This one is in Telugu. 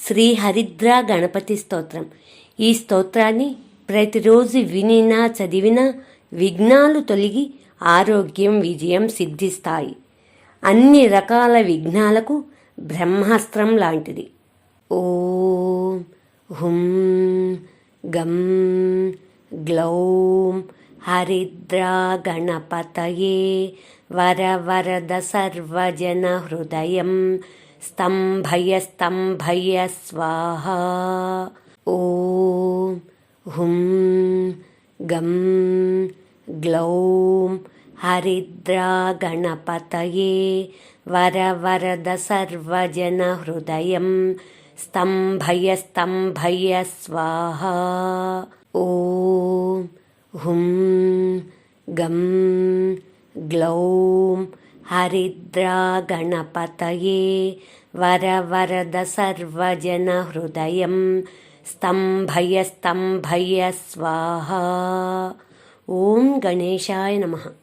శ్రీ హరిద్ర గణపతి స్తోత్రం. ఈ స్తోత్రాన్ని ప్రతిరోజు వినినా చదివినా విఘ్నాలు తొలగి ఆరోగ్యం విజయం సిద్ధిస్తాయి. అన్ని రకాల విఘ్నాలకు బ్రహ్మాస్త్రం లాంటిది. ఓం హుం గం గ్లౌం హరిద్రా గణపతయే వరవరద సర్వజన హృదయం స్తంభయ స్తంభయ స్వాహా. ఓం హుం గం గ్లౌం హరిద్రా గణపతయే వరవరద సర్వజన హృదయం స్తంభయ స్తంభయ స్వాహా. ఓం హుం గం గ్లౌం హరిద్రా గణపతయే వరవరద సర్వజన హృదయం స్తంభయ స్తంభయ స్వాహా. ఓం గణేశాయ నమః.